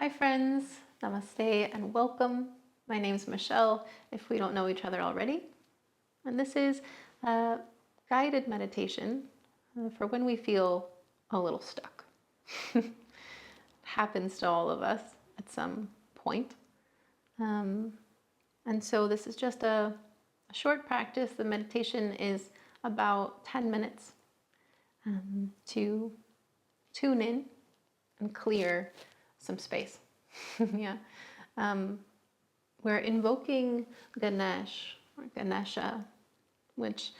Hi friends, namaste and welcome. My name is Michelle, if we don't know each other already. And this is a guided meditation for when we feel a little stuck. It happens to all of us at some point. And so this is just a short practice. The meditation is about 10 minutes to tune in and clear some space. Yeah. We're invoking Ganesh or Ganesha, which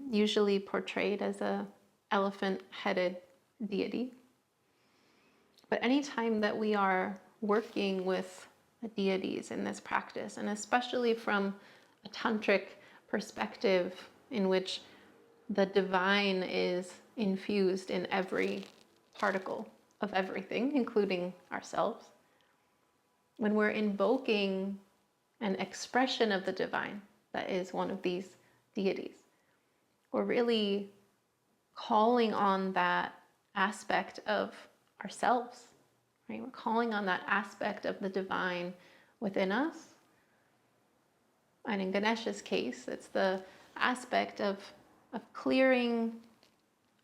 usually portrayed as a elephant-headed deity. But anytime that we are working with deities in this practice, and especially from a tantric perspective in which the divine is infused in every particle of everything, including ourselves. When we're invoking an expression of the divine that is one of these deities, we're really calling on that aspect of ourselves, right? We're calling on that aspect of the divine within us. And in Ganesha's case, it's the aspect of clearing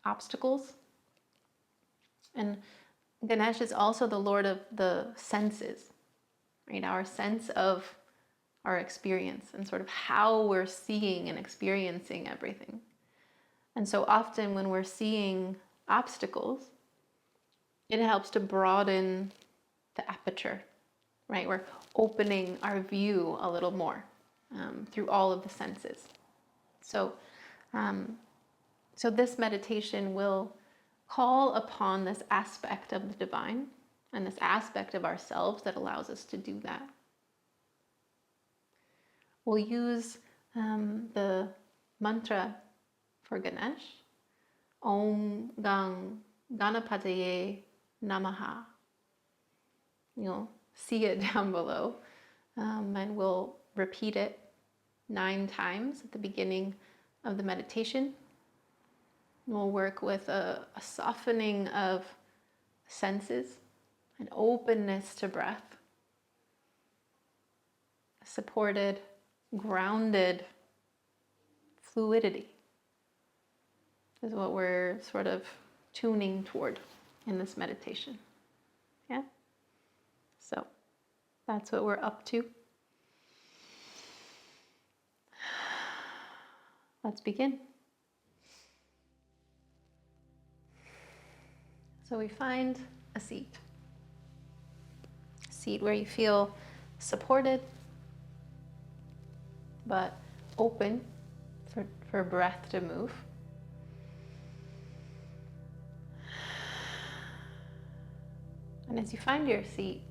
obstacles. And Ganesh is also the Lord of the senses, right? Our sense of our experience and sort of how we're seeing and experiencing everything. And so often when we're seeing obstacles, it helps to broaden the aperture, right? We're opening our view a little more through all of the senses. So this meditation will call upon this aspect of the divine and this aspect of ourselves that allows us to do that. We'll use the mantra for Ganesh, Gam Ganpataye Namaha. You'll see it down below, and we'll repeat it 9 times at the beginning of the meditation. We'll work with a softening of senses, an openness to breath, a supported, grounded fluidity is what we're sort of tuning toward in this meditation. Yeah? So that's what we're up to. Let's begin. So we find a seat where you feel supported, but open for breath to move. And as you find your seat,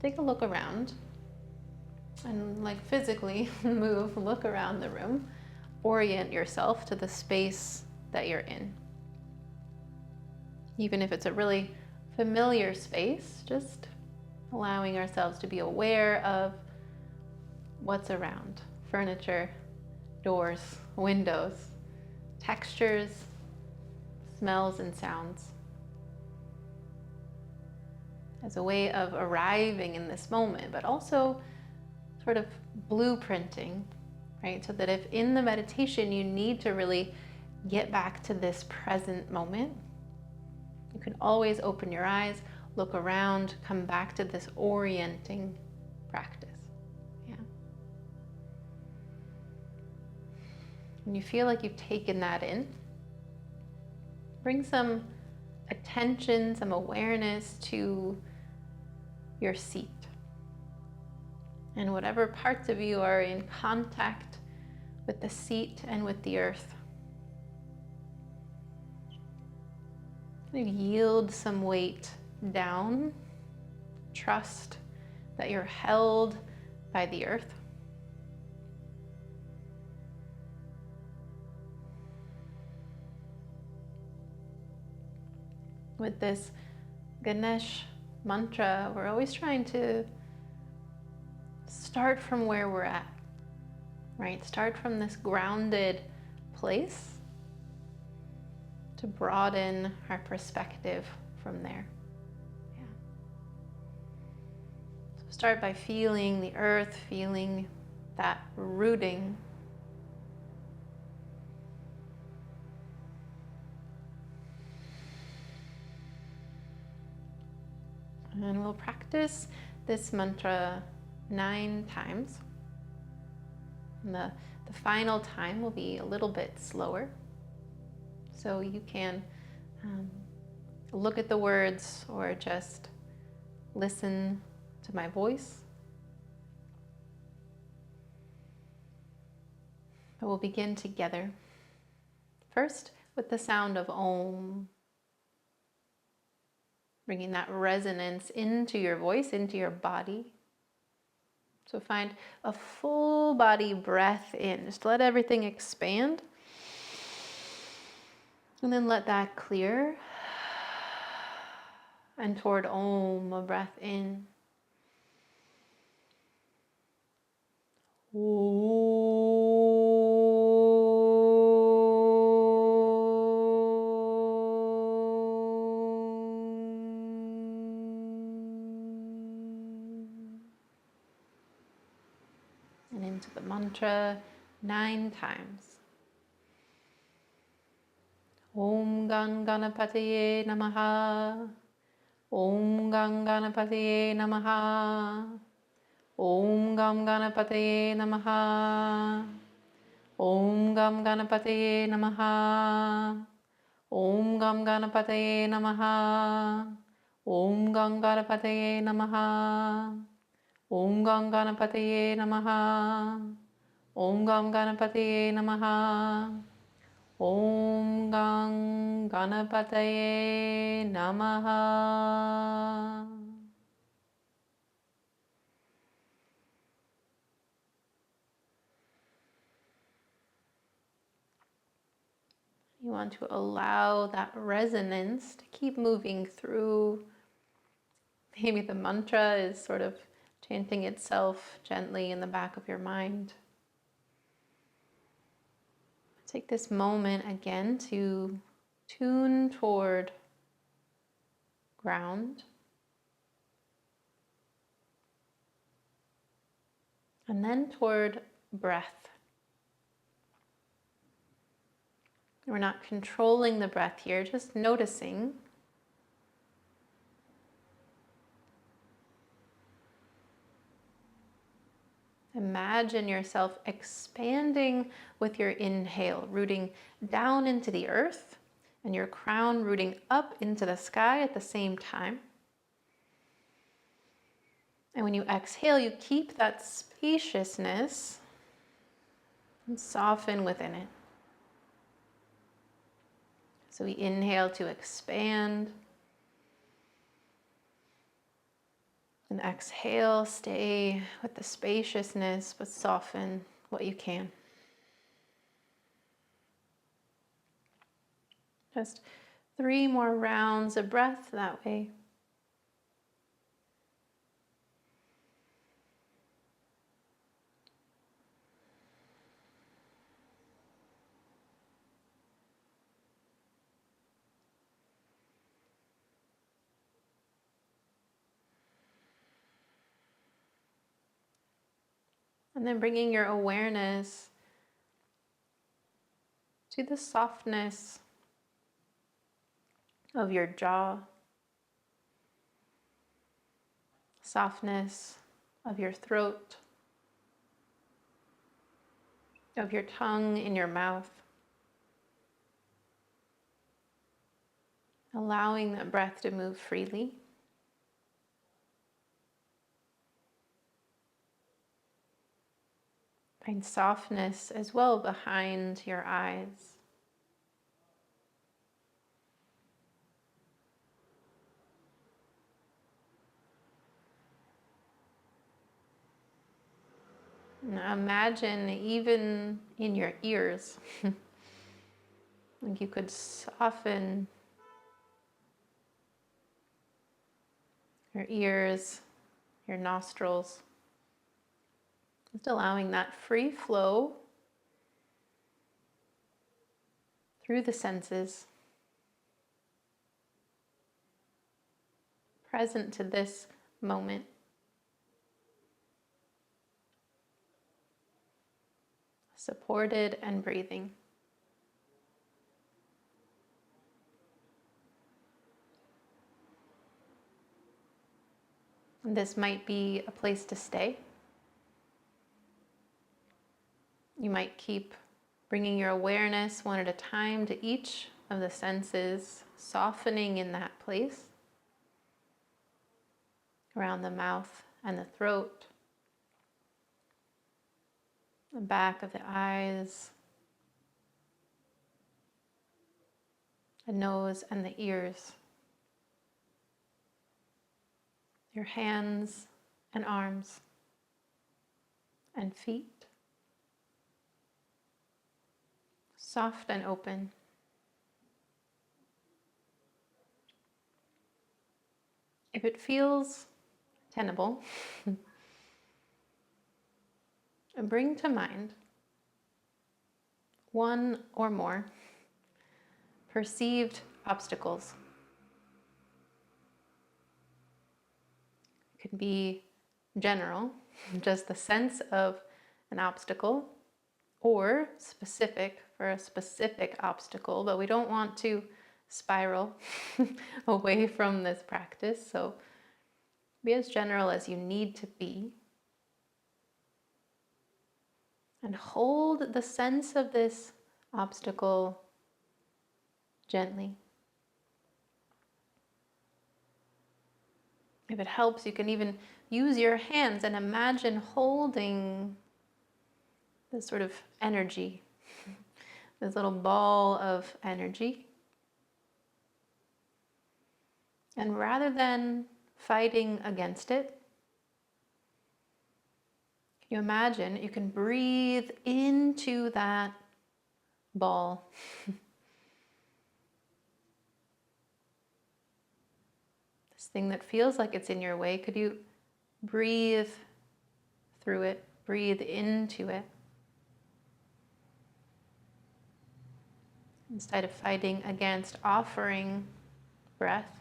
take a look around and like physically look around the room, orient yourself to the space that you're in. Even if it's a really familiar space, just allowing ourselves to be aware of what's around. Furniture, doors, windows, textures, smells and sounds. As a way of arriving in this moment, but also sort of blueprinting, right? So that if in the meditation you need to really get back to this present moment, you can always open your eyes, look around, come back to this orienting practice. Yeah. When you feel like you've taken that in, bring some attention, some awareness to your seat. And whatever parts of you are in contact with the seat and with the earth, yield some weight down. Trust that you're held by the earth. With this Ganesh mantra, we're always trying to start from where we're at, right? Start from this grounded place to broaden our perspective from there. Yeah. Start by feeling the earth, feeling that rooting. And we'll practice this mantra 9 times. And the final time will be a little bit slower. So you can look at the words or just listen to my voice. But we'll begin together. First, with the sound of Om. Bringing that resonance into your voice, into your body. So find a full body breath in. Just let everything expand. And then let that clear. And toward Om, a breath in. And into the mantra 9 times. Om Gam Ganpataye Namaha. Om Gam Ganpataye Namaha. Om Gam Ganpataye Namaha. Om Gam Ganpataye Namaha. Om Gam Ganpataye Namaha. Om Gam Ganpataye Namaha. Om Gam Ganpataye Namaha. Om Gam Ganpataye Namaha. Om Gam Ganpataye Namaha. You want to allow that resonance to keep moving through. Maybe the mantra is sort of chanting itself gently in the back of your mind. Take this moment again to tune toward ground. And then toward breath. We're not controlling the breath here, just noticing. Imagine yourself expanding with your inhale, rooting down into the earth, and your crown rooting up into the sky at the same time. And when you exhale, you keep that spaciousness and soften within it. So we inhale to expand. And exhale, stay with the spaciousness, but soften what you can. Just 3 more rounds of breath that way. And then bringing your awareness to the softness of your jaw, softness of your throat, of your tongue in your mouth. Allowing that breath to move freely. Find softness as well behind your eyes. Now imagine even in your ears, like you could soften your ears, your nostrils. Just allowing that free flow through the senses, present to this moment. supported and breathing. And this might be a place to stay. You might keep bringing your awareness one at a time to each of the senses, softening in that place, around the mouth and the throat, the back of the eyes, the nose and the ears, your hands and arms and feet, soft and open. If it feels tenable, bring to mind one or more perceived obstacles. It could be general, just the sense of an obstacle, or specific for a specific obstacle, but we don't want to spiral away from this practice. So be as general as you need to be. And hold the sense of this obstacle gently. If it helps, you can even use your hands and imagine holding this sort of energy, this little ball of energy. And rather than fighting against it, you imagine you can breathe into that ball. This thing that feels like it's in your way, could you breathe through it, breathe into it, instead of fighting against, offering breath.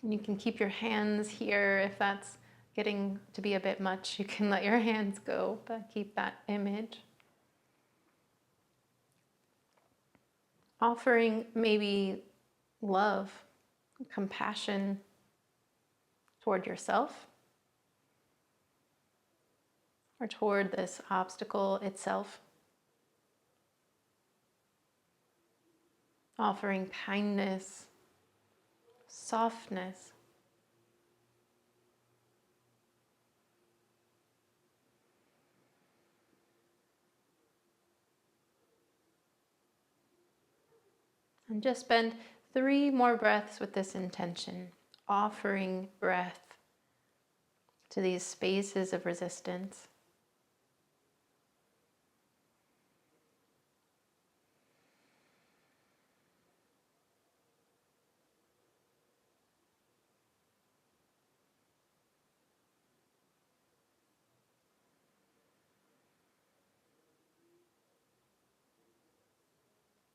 And you can keep your hands here. If that's getting to be a bit much, you can let your hands go, but keep that image. Offering maybe love, compassion toward yourself, or toward this obstacle itself. Offering kindness, softness. And just spend 3 more breaths with this intention, offering breath to these spaces of resistance.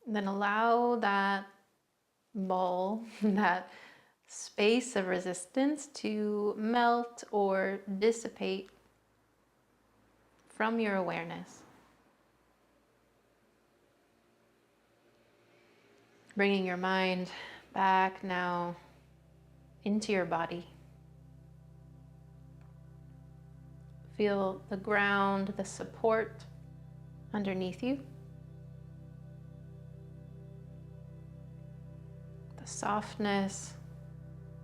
And then allow that ball, that space of resistance to melt or dissipate from your awareness. Bringing your mind back now into your body. Feel the ground, the support underneath you. The softness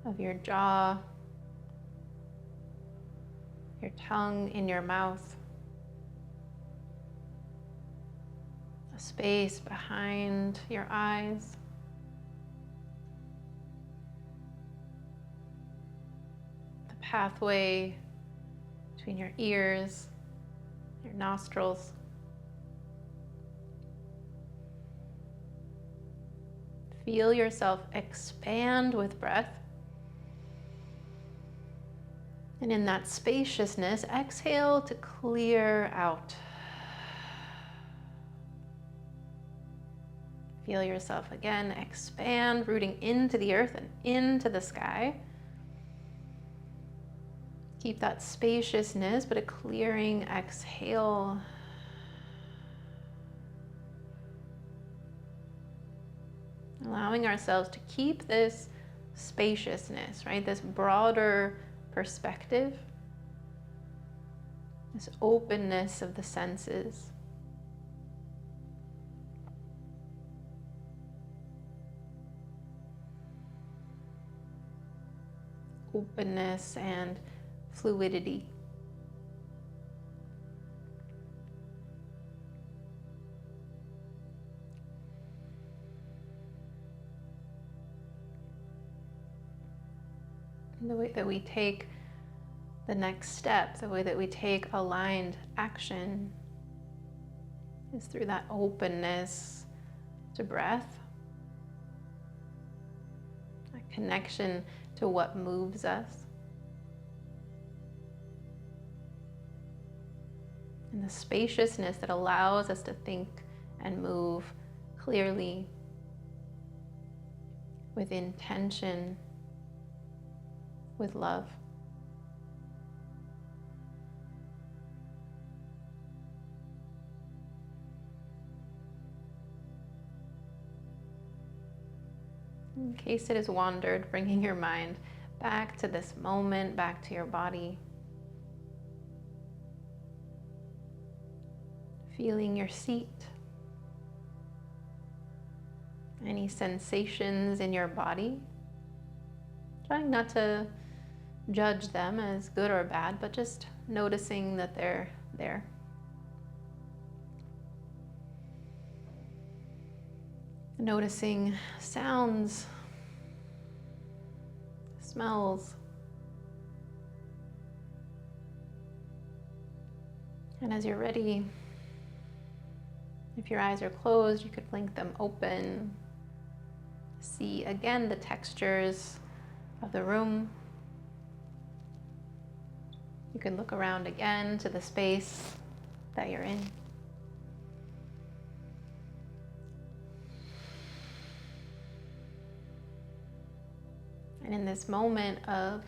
of your jaw, your tongue in your mouth, a space behind your eyes, the pathway between your ears, your nostrils. Feel yourself expand with breath. And in that spaciousness, exhale to clear out. Feel yourself again expand, rooting into the earth and into the sky. Keep that spaciousness, but a clearing exhale. Allowing ourselves to keep this spaciousness, right? This broader perspective, this openness of the senses. Openness and fluidity. And the way that we take the next step, the way that we take aligned action is through that openness to breath, that connection to what moves us, and the spaciousness that allows us to think and move clearly with intention, with love. In case it has wandered, bringing your mind back to this moment, back to your body. Feeling your seat. Any sensations in your body. Trying not to judge them as good or bad, but just noticing that they're there. Noticing sounds, smells, and as you're ready, if your eyes are closed, you could blink them open. See again the textures of the room. You can look around again to the space that you're in. And in this moment of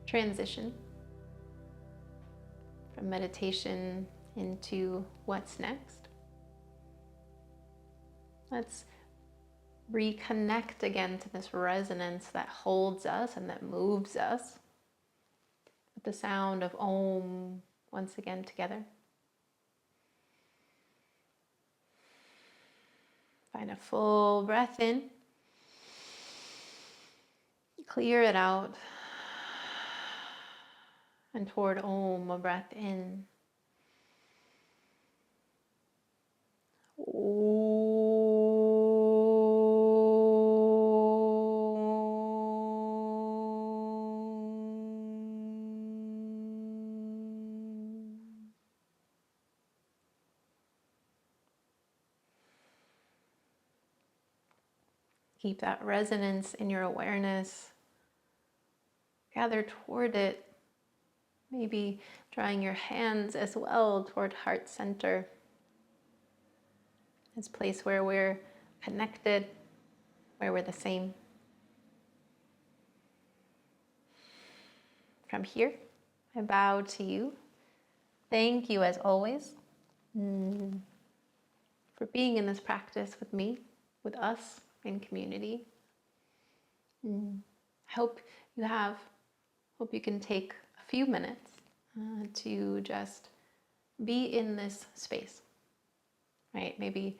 transition from meditation into what's next, let's reconnect again to this resonance that holds us and that moves us with the sound of Om once again together. Find a full breath in. Clear it out. And toward Om, a breath in. Keep that resonance in your awareness. Gather toward it. Maybe drawing your hands as well toward heart center. This place where we're connected, where we're the same. From here, I bow to you. Thank you as always for being in this practice with me, with us in community. Hope you can take a few minutes to just be in this space, right? Maybe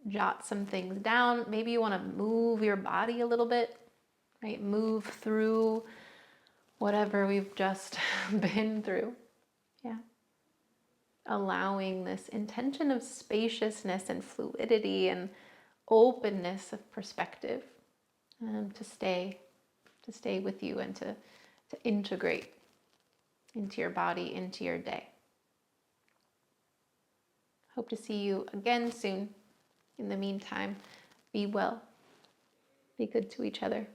jot some things down. Maybe you want to move your body a little bit, right? Move through whatever we've just been through. Yeah. Allowing this intention of spaciousness and fluidity and openness of perspective to stay with you and to integrate into your body, into your day. Hope to see you again soon. In the meantime, be well. Be good to each other.